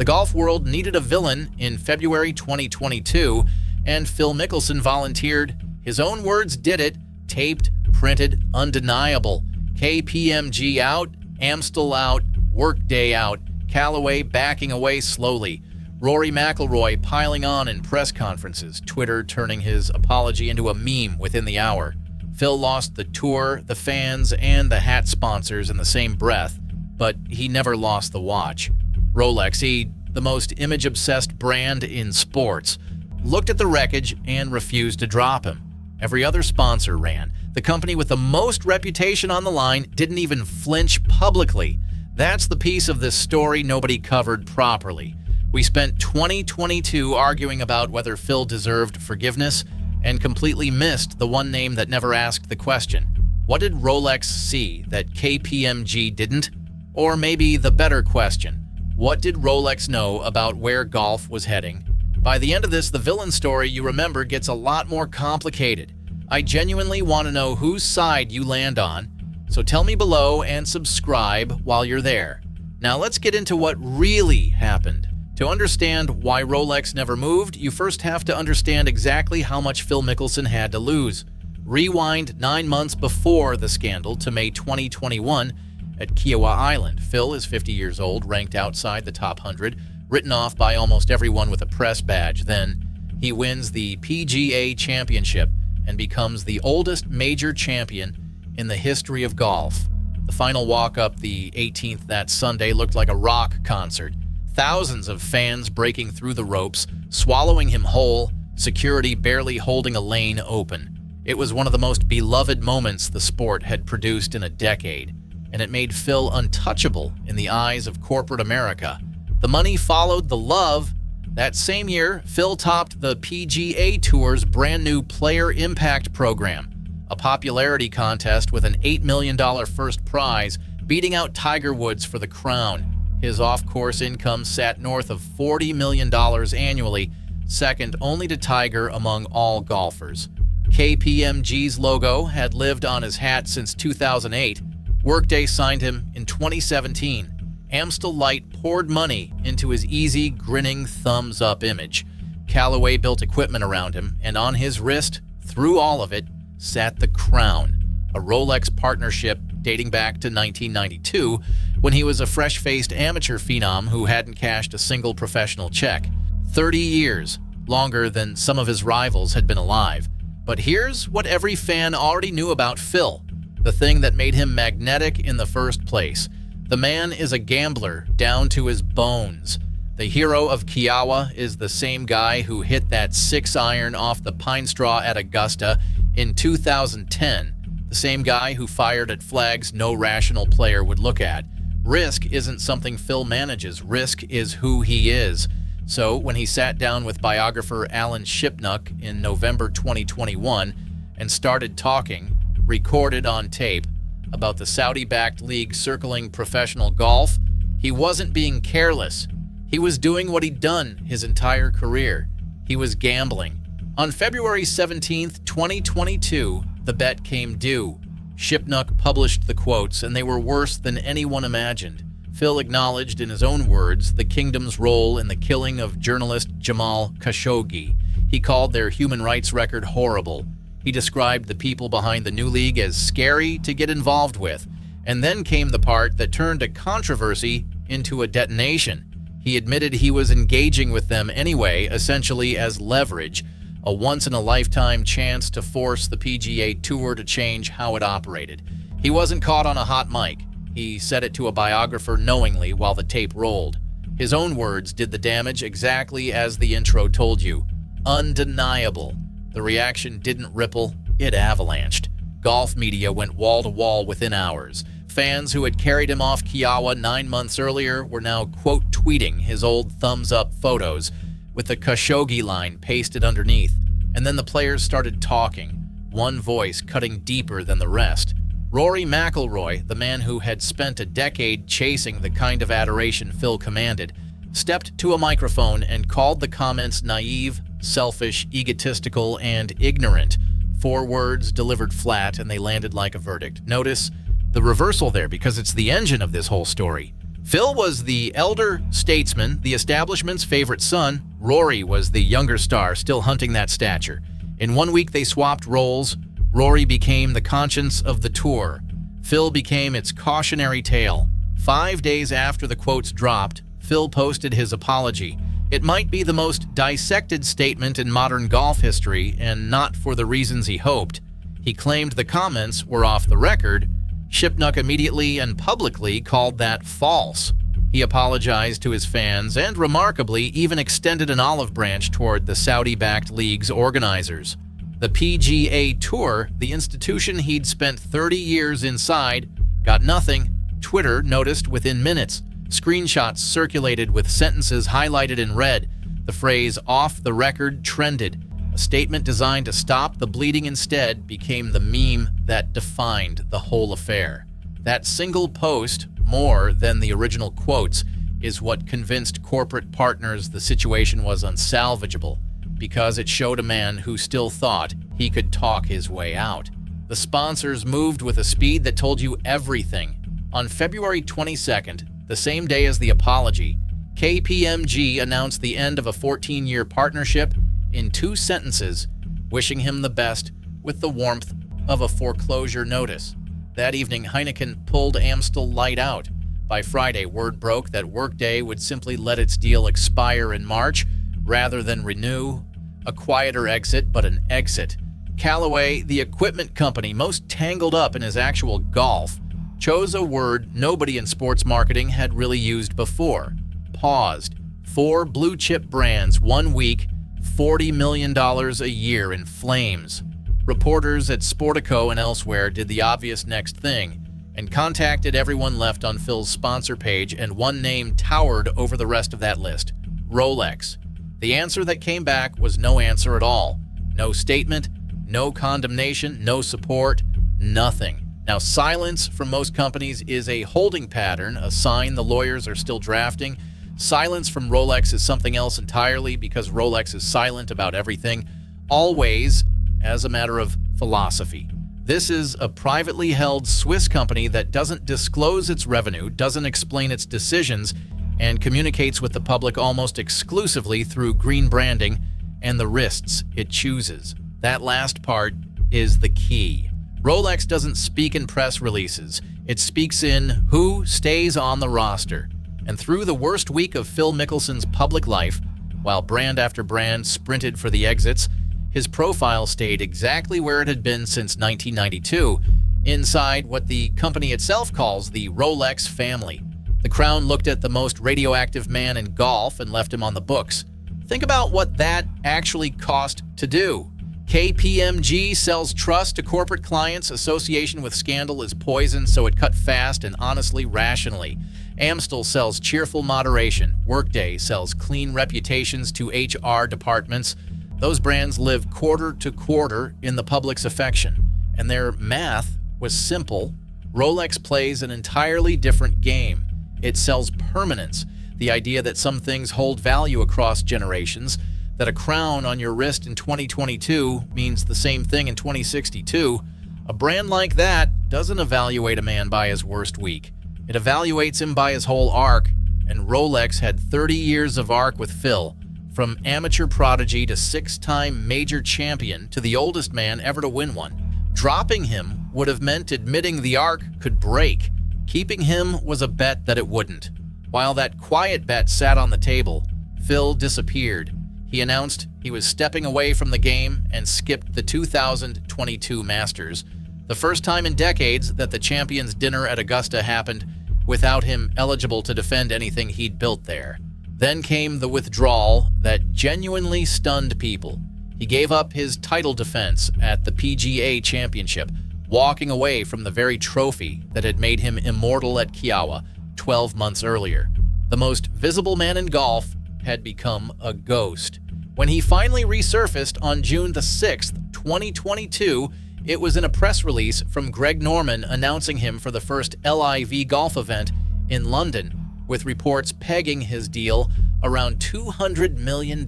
The golf world needed a villain in February 2022, and Phil Mickelson volunteered. His own words did it. Taped, printed, undeniable. KPMG out, Amstel out, Workday out, Callaway backing away slowly. Rory McIlroy piling on in press conferences, Twitter turning his apology into a meme within the hour. Phil lost the tour, the fans, and the hat sponsors in the same breath, but he never lost the watch. Rolex, the most image-obsessed brand in sports, looked at the wreckage and refused to drop him. Every other sponsor ran. The company with the most reputation on the line didn't even flinch publicly. That's the piece of this story nobody covered properly. We spent 2022 arguing about whether Phil deserved forgiveness and completely missed the one name that never asked the question. What did Rolex see that KPMG didn't? Or maybe the better question, what did Rolex know about where golf was heading? By the end of this, the villain story you remember gets a lot more complicated. I genuinely want to know whose side you land on, so tell me below and subscribe while you're there. Now let's get into what really happened. To understand why Rolex never moved, you first have to understand exactly how much Phil Mickelson had to lose. Rewind 9 months before the scandal to May 2021 at Kiowa Island. Phil is 50 years old, ranked outside the top 100, written off by almost everyone with a press badge. Then he wins the PGA championship and becomes the oldest major champion in the history of golf. The final walk up the 18th that Sunday looked like a rock concert. Thousands of fans breaking through the ropes, swallowing him whole, security barely holding a lane open. It was one of the most beloved moments the sport had produced in a decade, and it made Phil untouchable in the eyes of corporate America. The money followed the love. That same year, Phil topped the PGA Tour's brand new Player Impact program, a popularity contest with an $8 million first prize, beating out Tiger Woods for the crown. His off-course income sat north of $40 million annually, second only to Tiger among all golfers. KPMG's logo had lived on his hat since 2008. Workday signed him in 2017. Amstel Light poured money into his easy, grinning, thumbs-up image. Callaway built equipment around him, and on his wrist, through all of it, sat the crown, a Rolex partnership dating back to 1992, when he was a fresh-faced amateur phenom who hadn't cashed a single professional check. 30 years, longer than some of his rivals had been alive. But here's what every fan already knew about Phil, the thing that made him magnetic in the first place. The man is a gambler down to his bones. The hero of Kiowa is the same guy who hit that 6-iron off the pine straw at Augusta in 2010. The same guy who fired at flags no rational player would look at. Risk isn't something Phil manages. Risk is who he is. So when he sat down with biographer Alan Shipnuck in November 2021 and started talking, recorded on tape, about the Saudi-backed league circling professional golf, he wasn't being careless. He was doing what he'd done his entire career. He was gambling. On February 17th, 2022, the bet came due. Shipnuck published the quotes, and they were worse than anyone imagined. Phil acknowledged in his own words the kingdom's role in the killing of journalist Jamal Khashoggi. He called their human rights record horrible. He described the people behind the new league as scary to get involved with. And then came the part that turned a controversy into a detonation. He admitted he was engaging with them anyway, essentially as leverage, a once-in-a-lifetime chance to force the PGA Tour to change how it operated. He wasn't caught on a hot mic. He said it to a biographer knowingly while the tape rolled. His own words did the damage exactly as the intro told you. Undeniable. The reaction didn't ripple, it avalanched. Golf media went wall-to-wall within hours. Fans who had carried him off Kiowa 9 months earlier were now quote-tweeting his old thumbs-up photos with the Khashoggi line pasted underneath. And then the players started talking, one voice cutting deeper than the rest. Rory McIlroy, the man who had spent a decade chasing the kind of adoration Phil commanded, stepped to a microphone and called the comments naive, selfish, egotistical, and ignorant. 4 words delivered flat, and they landed like a verdict. Notice the reversal there, because it's the engine of this whole story. Phil was the elder statesman, the establishment's favorite son. Rory was the younger star, still hunting that stature. In 1 week, they swapped roles. Rory became the conscience of the tour. Phil became its cautionary tale. 5 days after the quotes dropped, Phil posted his apology. It might be the most dissected statement in modern golf history, and not for the reasons he hoped. He claimed the comments were off the record. Shipnuck immediately and publicly called that false. He apologized to his fans and, remarkably, even extended an olive branch toward the Saudi-backed league's organizers. The PGA Tour, the institution he'd spent 30 years inside, got nothing. Twitter noticed within minutes. Screenshots circulated with sentences highlighted in red. The phrase "off the record" trended. A statement designed to stop the bleeding instead became the meme that defined the whole affair. That single post, more than the original quotes, is what convinced corporate partners the situation was unsalvageable, because it showed a man who still thought he could talk his way out. The sponsors moved with a speed that told you everything. On February 22nd, the same day as the apology, KPMG announced the end of a 14-year partnership in 2 sentences, wishing him the best with the warmth of a foreclosure notice. That evening, Heineken pulled Amstel Light out. By Friday, word broke that Workday would simply let its deal expire in March rather than renew. A quieter exit, but an exit. Callaway, the equipment company most tangled up in his actual golf, chose a word nobody in sports marketing had really used before. Paused. 4 blue-chip brands, 1 week, $40 million a year in flames. Reporters at Sportico and elsewhere did the obvious next thing and contacted everyone left on Phil's sponsor page, and one name towered over the rest of that list: Rolex. The answer that came back was no answer at all. No statement, no condemnation, no support, nothing. Now, silence from most companies is a holding pattern, a sign the lawyers are still drafting. Silence from Rolex is something else entirely, because Rolex is silent about everything, always, as a matter of philosophy. This is a privately held Swiss company that doesn't disclose its revenue, doesn't explain its decisions, and communicates with the public almost exclusively through green branding and the wrists it chooses. That last part is the key. Rolex doesn't speak in press releases. It speaks in who stays on the roster. And through the worst week of Phil Mickelson's public life, while brand after brand sprinted for the exits, his profile stayed exactly where it had been since 1992, inside what the company itself calls the Rolex family. The Crown looked at the most radioactive man in golf and left him on the books. Think about what that actually cost to do. KPMG sells trust to corporate clients. Association with scandal is poison, so it cut fast and honestly, rationally. Amstel sells cheerful moderation. Workday sells clean reputations to HR departments. Those brands live quarter to quarter in the public's affection, and their math was simple. Rolex plays an entirely different game. It sells permanence, the idea that some things hold value across generations, that a crown on your wrist in 2022 means the same thing in 2062. A brand like that doesn't evaluate a man by his worst week. It evaluates him by his whole arc, and Rolex had 30 years of arc with Phil, from amateur prodigy to 6-time major champion to the oldest man ever to win one. Dropping him would have meant admitting the arc could break. Keeping him was a bet that it wouldn't. While that quiet bet sat on the table, Phil disappeared. He announced he was stepping away from the game and skipped the 2022 Masters, the first time in decades that the Champions Dinner at Augusta happened without him eligible to defend anything he'd built there. Then came the withdrawal that genuinely stunned people. He gave up his title defense at the PGA Championship, walking away from the very trophy that had made him immortal at Kiawah 12 months earlier. The most visible man in golf had become a ghost. When he finally resurfaced on June the 6th, 2022, it was in a press release from Greg Norman announcing him for the first LIV golf event in London, with reports pegging his deal around $200 million.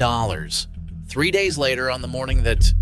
3 days later, on the morning that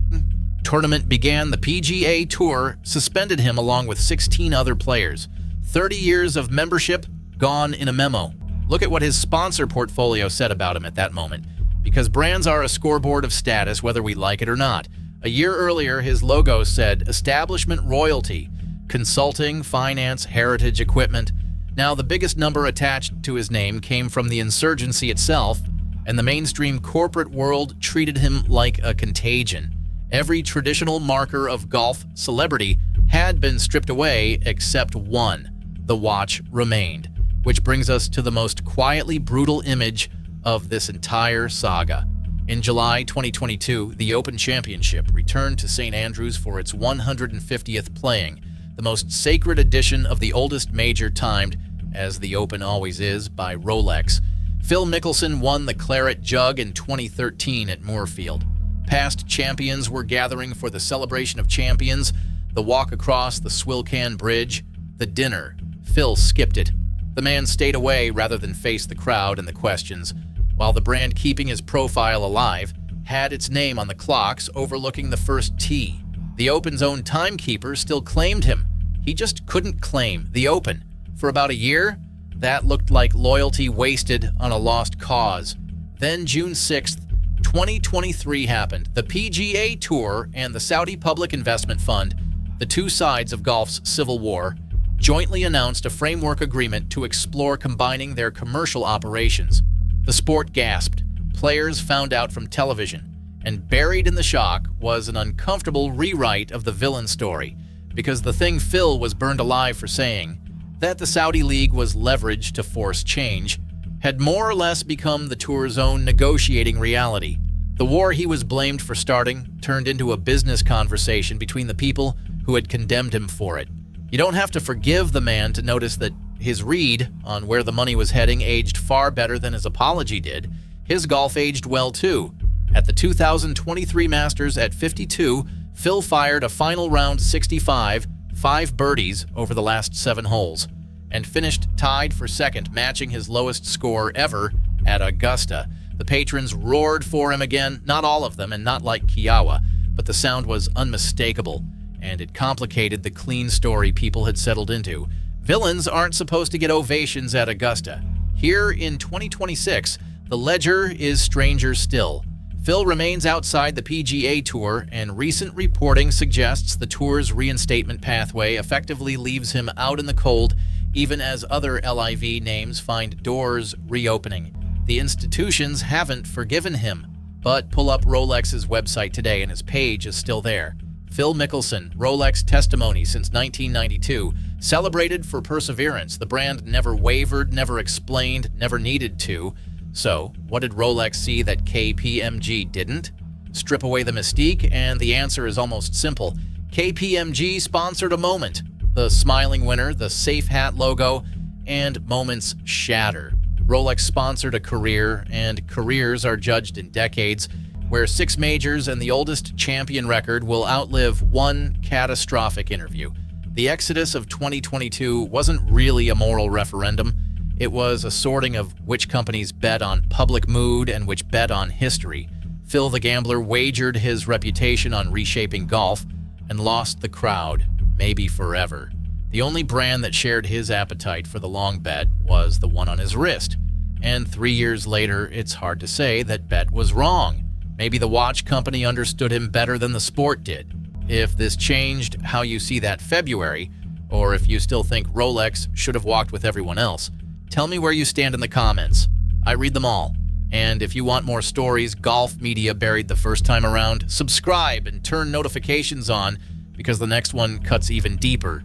tournament began, the PGA Tour suspended him along with 16 other players. 30 years of membership gone in a memo. Look at what his sponsor portfolio said about him at that moment, because brands are a scoreboard of status whether we like it or not. A year earlier, his logo said Establishment Royalty, Consulting, Finance, Heritage, Equipment. Now, the biggest number attached to his name came from the insurgency itself, and the mainstream corporate world treated him like a contagion. Every traditional marker of golf celebrity had been stripped away except one. The watch remained, which brings us to the most quietly brutal image of this entire saga. In July 2022, the Open Championship returned to St. Andrews for its 150th playing, the most sacred edition of the oldest major timed, as the Open always is, by Rolex. Phil Mickelson won the Claret Jug in 2013 at Moorfield. Past champions were gathering for the celebration of champions, the walk across the Swilcan Bridge, the dinner. Phil skipped it. The man stayed away rather than face the crowd and the questions, while the brand keeping his profile alive had its name on the clocks overlooking the first tee. The Open's own timekeeper still claimed him. He just couldn't claim the Open. For about a year, that looked like loyalty wasted on a lost cause. Then June 6th, 2023 happened. The PGA Tour and the Saudi Public Investment Fund, the two sides of golf's civil war, jointly announced a framework agreement to explore combining their commercial operations. The sport gasped. Players found out from television, and buried in the shock was an uncomfortable rewrite of the villain story, because the thing Phil was burned alive for saying, that the Saudi League was leveraged to force change, had more or less become the tour's own negotiating reality. The war he was blamed for starting turned into a business conversation between the people who had condemned him for it. You don't have to forgive the man to notice that his read on where the money was heading aged far better than his apology did. His golf aged well too. At the 2023 Masters at 52, Phil fired a final round 65, 5 birdies over the last 7 holes, and finished tied for second, matching his lowest score ever at Augusta. The patrons roared for him again, not all of them, and not like Kiowa, but the sound was unmistakable, and it complicated the clean story people had settled into. Villains aren't supposed to get ovations at Augusta. Here in 2026, the ledger is stranger still. Phil remains outside the PGA Tour, and recent reporting suggests the tour's reinstatement pathway effectively leaves him out in the cold, even as other LIV names find doors reopening. The institutions haven't forgiven him, but pull up Rolex's website today and his page is still there. Phil Mickelson, Rolex testimony since 1992, celebrated for perseverance. The brand never wavered, never explained, never needed to. So, what did Rolex see that KPMG didn't? Strip away the mystique, and the answer is almost simple. KPMG sponsored a moment. The smiling winner, the safe hat logo, and moments shatter. Rolex sponsored a career, and careers are judged in decades, where 6 majors and the oldest champion record will outlive one catastrophic interview. The exodus of 2022 wasn't really a moral referendum. It was a sorting of which companies bet on public mood and which bet on history. Phil the gambler wagered his reputation on reshaping golf and lost the crowd, maybe forever. The only brand that shared his appetite for the long bet was the one on his wrist. And 3 years later, it's hard to say that bet was wrong. Maybe the watch company understood him better than the sport did. If this changed how you see that February, or if you still think Rolex should have walked with everyone else, tell me where you stand in the comments. I read them all. And if you want more stories golf media buried the first time around, subscribe and turn notifications on, because the next one cuts even deeper